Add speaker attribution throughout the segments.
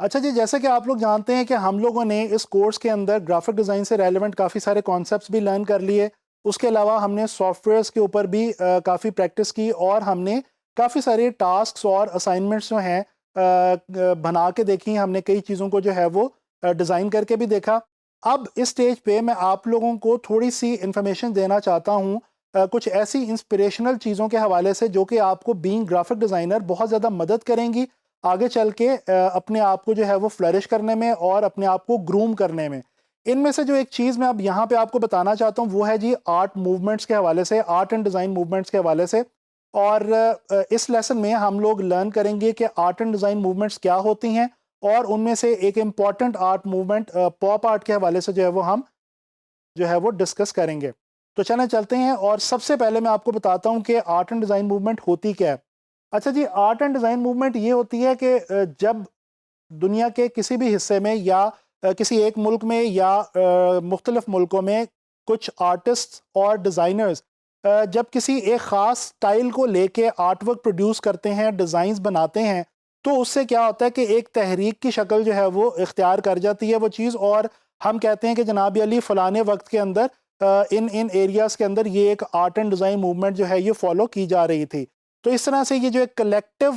Speaker 1: अच्छा जी, जैसे कि आप लोग जानते हैं कि हम लोगों ने इस कोर्स के अंदर ग्राफिक डिज़ाइन से रेलेवेंट काफ़ी सारे कॉन्सेप्ट्स भी लर्न कर लिए। उसके अलावा हमने सॉफ्टवेयर्स के ऊपर भी काफ़ी प्रैक्टिस की और हमने काफ़ी सारे टास्क्स और असाइनमेंट्स जो हैं बना के देखी। हमने कई चीज़ों को जो है वो डिज़ाइन करके भी देखा। अब इस स्टेज पे मैं आप लोगों को थोड़ी-सी इन्फॉर्मेशन देना चाहता हूँ कुछ ऐसी इंस्पिरेशनल चीज़ों के हवाले से जो कि आपको बीइंग ग्राफिक डिज़ाइनर बहुत ज़्यादा मदद करेंगी आगे चल के अपने आप को जो है वो फ्लरिश करने में और अपने आप को ग्रूम करने में। इनमें से जो एक चीज़ मैं अब यहाँ पे आपको बताना चाहता हूँ वो है जी आर्ट मूवमेंट्स के हवाले से, आर्ट एंड डिज़ाइन मूवमेंट्स के हवाले से। और इस लेसन में हम लोग लर्न करेंगे कि आर्ट एंड डिज़ाइन मूवमेंट्स क्या होती हैं और उनमें से एक important art movement pop art के हवाले से जो है वो हम जो है वो डिस्कस करेंगे। तो चलें चलते हैं और सबसे पहले मैं आपको बताता हूँ कि आर्ट एंड डिज़ाइन मूवमेंट होती क्या है। अच्छा जी, आर्ट एंड डिज़ाइन मूवमेंट ये होती है कि जब दुनिया के किसी भी हिस्से में या किसी एक मुल्क में या मुख्तलिफ मुल्कों में कुछ आर्टिस्ट और डिज़ाइनर्स जब किसी एक ख़ास स्टाइल को लेके आर्ट वर्क प्रोड्यूस करते हैं, डिज़ाइंस बनाते हैं, तो उससे क्या होता है कि एक तहरीक की शक्ल जो है वो इख्तियार कर जाती है वो चीज़। और हम कहते हैं कि जनाब अली फ़लाने वक्त के अंदर इन इन एरियाज़ के अंदर ये एक आर्ट एंड डिज़ाइन मूवमेंट जो है ये फॉलो की जा रही थी। तो इस तरह से ये जो एक कलेक्टिव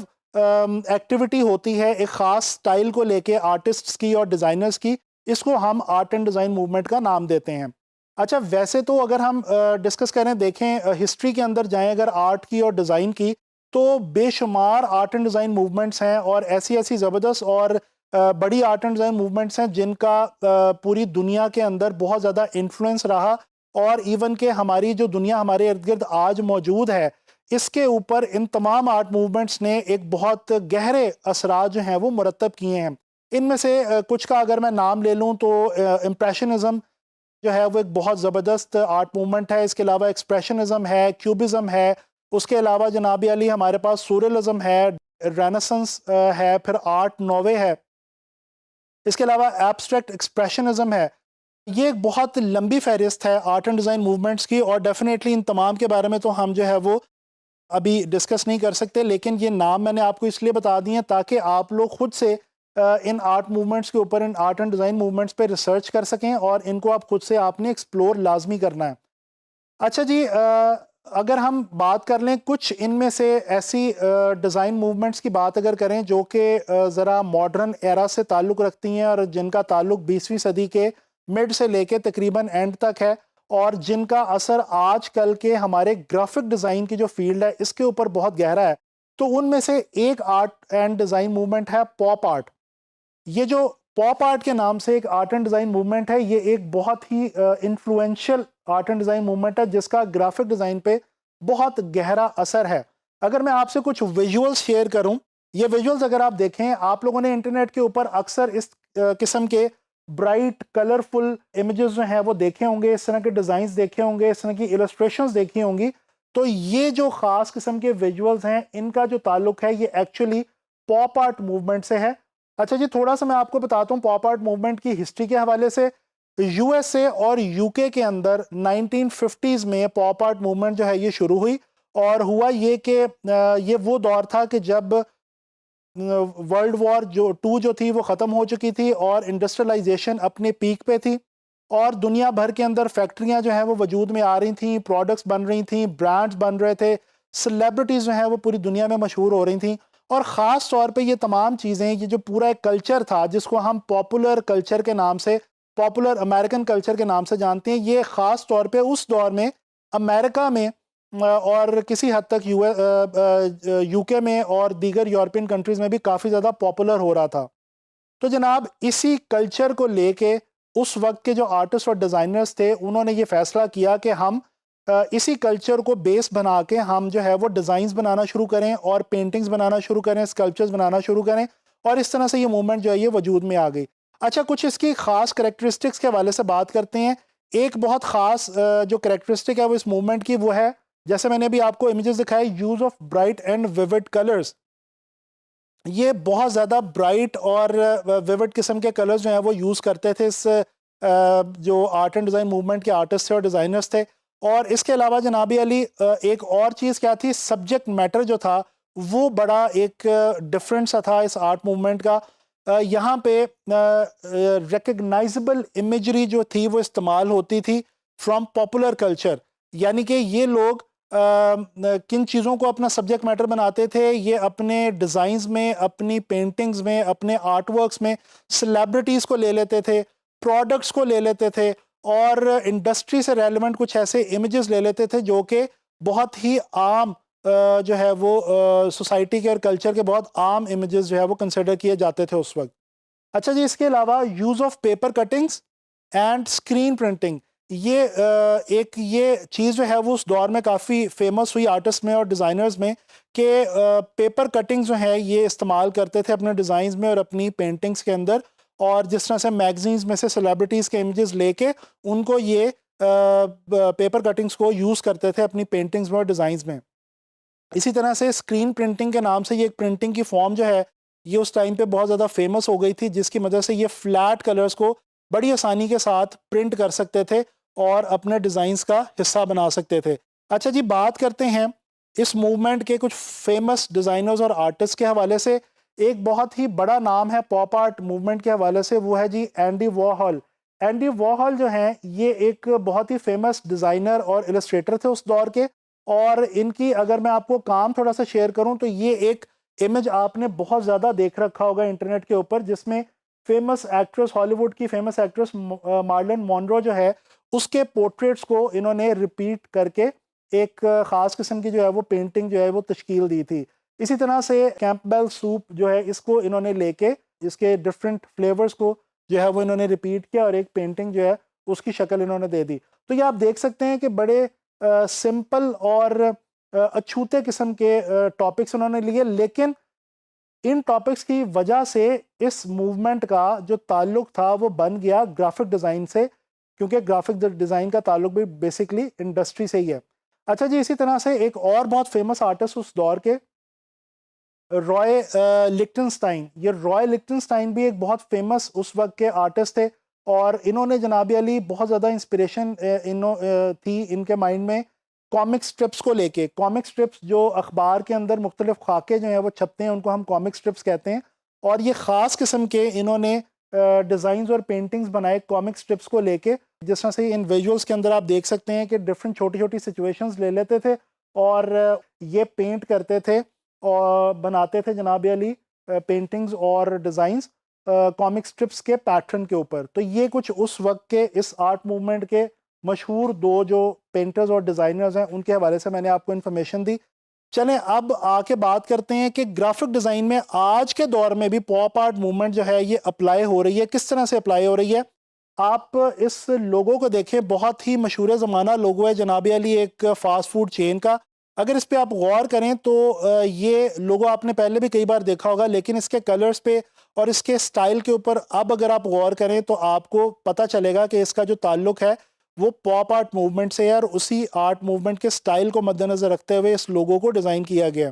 Speaker 1: एक्टिविटी होती है एक ख़ास स्टाइल को लेके आर्टिस्ट्स की और डिज़ाइनर्स की, इसको हम आर्ट एंड डिज़ाइन मूवमेंट का नाम देते हैं। अच्छा, वैसे तो अगर हम डिस्कस करें, देखें हिस्ट्री के अंदर जाएं अगर आर्ट की और डिज़ाइन की, तो बेशुमार आर्ट एंड डिज़ाइन मूवमेंट्स हैं और ऐसी ऐसी ज़बरदस्त और बड़ी आर्ट एंड डिज़ाइन मूवमेंट्स हैं जिनका पूरी दुनिया के अंदर बहुत ज़्यादा इन्फ्लुएंस रहा। और इवन के हमारी जो दुनिया हमारे इर्द गिर्द आज मौजूद है, इसके ऊपर इन तमाम आर्ट मूवमेंट्स ने एक बहुत गहरे असरात जो हैं वो मुरतब किए हैं। इनमें से कुछ का अगर मैं नाम ले लूँ तो इम्प्रेशनिज़म जो है वो एक बहुत ज़बरदस्त आर्ट मूवमेंट है। इसके अलावा एक्सप्रेशनिज़म है, क्यूबिज़म है, उसके अलावा जनाब अली हमारे पास सूररियलिज़म है, रेनेसेंस है, फिर आर्ट नोवे है, इसके अलावा एब्स्ट्रैक्ट एक्सप्रेशनिज़म है। ये एक बहुत लंबी फहरिस्त है आर्ट एंड डिज़ाइन मूवमेंट्स की और डेफिनेटली इन तमाम के बारे में तो हम जो है वो अभी डिस्कस नहीं कर सकते, लेकिन ये नाम मैंने आपको इसलिए बता दिए हैं ताकि आप लोग खुद से इन आर्ट मूवमेंट्स के ऊपर, इन आर्ट एंड डिज़ाइन मूवमेंट्स पे रिसर्च कर सकें और इनको आप खुद से आपने एक्सप्लोर लाजमी करना है। अच्छा जी, अगर हम बात कर लें कुछ इनमें से ऐसी डिज़ाइन मूवमेंट्स की बात अगर करें जो कि ज़रा मॉडर्न एरा से ताल्लुक़ रखती हैं और जिनका ताल्लुक़ 20वीं सदी के मिड से लेके तकरीबन एंड तक है और जिनका असर आजकल के हमारे ग्राफिक डिज़ाइन की जो फील्ड है इसके ऊपर बहुत गहरा है, तो उनमें से एक आर्ट एंड डिज़ाइन मूवमेंट है पॉप आर्ट। ये जो पॉप आर्ट के नाम से एक आर्ट एंड डिज़ाइन मूवमेंट है, ये एक बहुत ही influential art and design movement है जिसका ग्राफिक डिज़ाइन पे बहुत गहरा असर है। अगर मैं आपसे कुछ विजुअल्स शेयर करूं, ये विजुअल्स अगर आप देखें, आप लोगों ने इंटरनेट के ऊपर अक्सर इस किस्म के ब्राइट कलरफुल इमेजेस जो हैं वो देखे होंगे, इस तरह के डिज़ाइंस देखे होंगे, इस तरह की इलस्ट्रेशंस देखी होंगी। तो ये जो ख़ास किस्म के विजुअल्स हैं, इनका जो ताल्लुक है ये एक्चुअली पॉप आर्ट मूवमेंट से है। अच्छा जी, थोड़ा सा मैं आपको बताता हूँ पॉप आर्ट मूवमेंट की हिस्ट्री के हवाले से। यूएसए और यूके के अंदर 1950s में पॉप आर्ट मूवमेंट जो है ये शुरू हुई और हुआ ये कि ये वो दौर था कि जब वर्ल्ड वॉर जो टू जो थी वो ख़त्म हो चुकी थी और इंडस्ट्रियलाइजेशन अपने पीक पे थी और दुनिया भर के अंदर फैक्ट्रियां जो हैं वो वजूद में आ रही थी, प्रोडक्ट्स बन रही थी, ब्रांड्स बन रहे थे, सेलिब्रिटीज़ जो हैं वो पूरी दुनिया में मशहूर हो रही थी। और ख़ास तौर पे ये तमाम चीज़ें, ये जो पूरा एक कल्चर था जिसको हम पॉपुलर कल्चर के नाम से, पॉपुलर अमेरिकन कल्चर के नाम से जानते हैं, ये ख़ास तौर पे उस दौर में अमेरिका में और किसी हद तक यूके में और दीगर यूरोपियन कंट्रीज़ में भी काफ़ी ज़्यादा पॉपुलर हो रहा था। तो जनाब इसी कल्चर को लेके उस वक्त के जो आर्टिस्ट और डिज़ाइनर्स थे उन्होंने ये फ़ैसला किया कि हम इसी कल्चर को बेस बना के हम जो है वो डिज़ाइंस बनाना शुरू करें और पेंटिंग्स बनाना शुरू करें, स्कल्पचर्स बनाना शुरू करें और इस तरह से ये मूवमेंट जो है ये वजूद में आ गई। अच्छा, कुछ इसकी ख़ास करैक्टरिस्टिक्स के हवाले से बात करते हैं। एक बहुत ख़ास जो कैरेक्टरिस्टिक है वो इस मूवमेंट की वो है, जैसे मैंने अभी आपको इमेजेस दिखाए, use of bright and vivid colours. ये बहुत ज़्यादा ब्राइट और विविड किस्म के कलर्स जो हैं वो यूज़ करते थे इस जो आर्ट एंड डिज़ाइन मूवमेंट के आर्टिस्ट थे और डिज़ाइनर्स थे। और इसके अलावा जनाबी अली एक और चीज़ क्या थी, सब्जेक्ट मैटर जो था वो बड़ा एक डिफरेंट सा था इस आर्ट मूवमेंट का। यहाँ पे रिकग्नाइजेबल इमेजरी जो थी वो इस्तेमाल होती थी फ्रॉम पॉपुलर कल्चर, यानी कि ये लोग किन चीज़ों को अपना सब्जेक्ट मैटर बनाते थे, ये अपने डिज़ाइंस में, अपनी पेंटिंग्स में, अपने आर्ट वर्क्स में सेलिब्रिटीज़ को ले लेते थे, प्रोडक्ट्स को ले लेते थे और इंडस्ट्री से रेलेवेंट कुछ ऐसे इमेजेस ले लेते थे जो कि बहुत ही आम जो है वो सोसाइटी के और कल्चर के बहुत आम इमेजेस जो है वो कंसिडर किए जाते थे उस वक्त। अच्छा जी, इसके अलावा use of paper cuttings and screen printing, एक ये चीज़ जो है वो उस दौर में काफ़ी फेमस हुई आर्टिस्ट में और डिज़ाइनर्स में कि पेपर कटिंग्स जो है ये इस्तेमाल करते थे अपने डिज़ाइंस में और अपनी पेंटिंग्स के अंदर। और जिस तरह से मैगजीन्स में से सेलिब्रिटीज़ के इमेजेस लेके उनको ये पेपर कटिंग्स को यूज़ करते थे अपनी पेंटिंग्स में और डिज़ाइंस में। इसी तरह से स्क्रीन प्रिंटिंग के नाम से ये एक प्रिंटिंग की फॉर्म जो है ये उस टाइम पे बहुत ज़्यादा फेमस हो गई थी, जिसकी वजह से ये फ्लैट कलर्स को बड़ी आसानी के साथ प्रिंट कर सकते थे और अपने डिज़ाइंस का हिस्सा बना सकते थे। अच्छा जी, बात करते हैं इस मूवमेंट के कुछ फेमस डिज़ाइनर्स और आर्टिस्ट के हवाले से। एक बहुत ही बड़ा नाम है पॉप आर्ट मूवमेंट के हवाले से, वो है जी एंडी वॉरहॉल। एंडी वॉरहॉल जो हैं ये एक बहुत ही फेमस डिज़ाइनर और इलस्ट्रेटर थे उस दौर के। और इनकी अगर मैं आपको काम थोड़ा सा शेयर करूं तो ये एक इमेज आपने बहुत ज़्यादा देख रखा होगा इंटरनेट के ऊपर, जिसमें फेमस एक्ट्रेस, हॉलीवुड की फेमस एक्ट्रेस मार्लन मॉनरो जो है उसके पोर्ट्रेट्स को इन्होंने रिपीट करके एक ख़ास किस्म की जो है वो पेंटिंग जो है वो तश्कील दी थी। इसी तरह से कैंपबेल सूप जो है इसको इन्होंने लेके इसके डिफरेंट फ्लेवर्स को जो है वो इन्होंने रिपीट किया और एक पेंटिंग जो है उसकी शक्ल इन्होंने दे दी। तो ये आप देख सकते हैं कि बड़े सिंपल और अछूते किस्म के टॉपिक्स उन्होंने लिए, लेकिन इन टॉपिक्स की वजह से इस मूवमेंट का जो ताल्लुक था वो बन गया ग्राफिक डिज़ाइन से, क्योंकि ग्राफिक डिज़ाइन का ताल्लुक भी बेसिकली इंडस्ट्री से ही है। अच्छा जी, इसी तरह से एक और बहुत फेमस आर्टिस्ट उस दौर के रॉय लिक्टनस्टाइन, ये रॉय लिक्टनस्टाइन भी एक बहुत फेमस उस वक्त के आर्टिस्ट थे और इन्होंने जनाबी अली बहुत ज़्यादा इंस्पिरेशन थी इनके माइंड में कॉमिक स्ट्रिप्स को लेके। कॉमिक स्ट्रिप्स जो अखबार के अंदर मुख्तलिफ खाके जो हैं वो छपते हैं उनको हम कॉमिक स्ट्रिप्स कहते हैं, और ये ख़ास किस्म के इन्होंने डिज़ाइंस और पेंटिंग्स बनाए कॉमिक स्ट्रिप्स को लेके। जिस तरह से इन विजुअल्स के अंदर आप देख सकते हैं कि डिफरेंट छोटी छोटी सिचुएशंस ले लेते थे और ये पेंट करते थे और बनाते थे जनाब अली पेंटिंग्स और डिज़ाइंस कॉमिक स्ट्रिप्स के पैटर्न के ऊपर। तो ये कुछ उस वक्त के इस आर्ट मूवमेंट के मशहूर दो जो पेंटर्स और डिज़ाइनर्स हैं उनके हवाले से मैंने आपको इन्फॉर्मेशन दी। चलें अब आके बात करते हैं कि ग्राफिक डिज़ाइन में आज के दौर में भी पॉप आर्ट मूवमेंट जो है ये अप्लाई हो रही है, किस तरह से अप्लाई हो रही है। आप इस लोगो को देखें, बहुत ही मशहूर ज़माना लोगो है जनाब अली एक फ़ास्ट फूड चेन का। अगर इस पे आप गौर करें तो ये लोगो आपने पहले भी कई बार देखा होगा, लेकिन इसके कलर्स पे और इसके स्टाइल के ऊपर अब अगर आप गौर करें तो आपको पता चलेगा कि इसका जो ताल्लुक है वो पॉप आर्ट मूवमेंट से है और उसी आर्ट मूवमेंट के स्टाइल को मद्देनज़र रखते हुए इस लोगो को डिज़ाइन किया गया।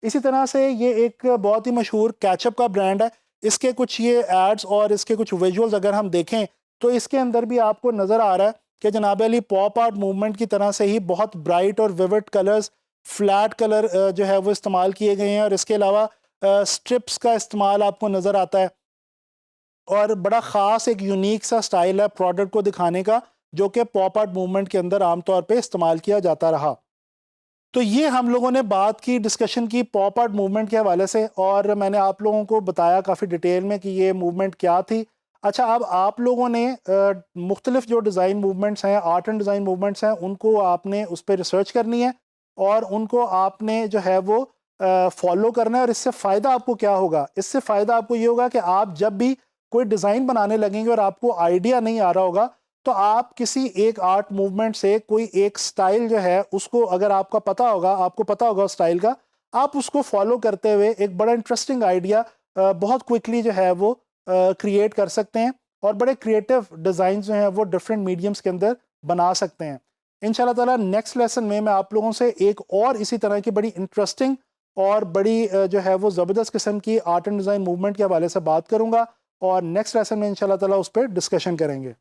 Speaker 1: इसी तरह से ये एक बहुत ही मशहूर कैचअप का ब्रांड है। इसके कुछ ये एड्स और इसके कुछ विजुअल्स अगर हम देखें तो इसके अंदर भी आपको नज़र आ रहा है कि जनाब अली पॉप आर्ट मूवमेंट की तरह से ही बहुत ब्राइट और विविड कलर्स, फ्लैट कलर जो है वो इस्तेमाल किए गए हैं और इसके अलावा स्ट्रिप्स का इस्तेमाल आपको नज़र आता है और बड़ा ख़ास एक यूनिक सा स्टाइल है प्रोडक्ट को दिखाने का जो कि पॉप आर्ट मूवमेंट के अंदर आमतौर पे इस्तेमाल किया जाता रहा। तो ये हम लोगों ने बात की, डिस्कशन की पॉप आर्ट मूवमेंट के हवाले से और मैंने आप लोगों को बताया काफ़ी डिटेल में कि ये मूवमेंट क्या थी। अच्छा, अब आप लोगों ने मुख्तलिफ जो डिज़ाइन मूवमेंट्स हैं, आर्ट एंड डिज़ाइन मूवमेंट्स हैं, उनको आपने उस पर रिसर्च करनी है और उनको आपने जो है वो फॉलो करना है। और इससे फ़ायदा आपको क्या होगा? इससे फ़ायदा आपको ये होगा कि आप जब भी कोई डिज़ाइन बनाने लगेंगे और आपको आइडिया नहीं आ रहा होगा तो आप किसी एक आर्ट मूवमेंट से कोई एक स्टाइल जो है उसको अगर आपका पता होगा, आपको पता होगा उस स्टाइल का, आप उसको फॉलो करते हुए एक बड़ा इंटरेस्टिंग आइडिया बहुत क्विकली जो है वो क्रिएट कर सकते हैं और बड़े क्रिएटिव डिज़ाइन जो हैं वो डिफरेंट मीडियम्स के अंदर बना सकते हैं। इंशाल्लाह ताला नेक्स्ट लेसन में मैं आप लोगों से एक और इसी तरह की बड़ी इंटरेस्टिंग और बड़ी जो है वो ज़बरदस्त किस्म की आर्ट एंड डिज़ाइन मूवमेंट के हवाले से बात करूँगा और नेक्स्ट लेसन में इंशाल्लाह ताला उस पर डिस्कशन करेंगे।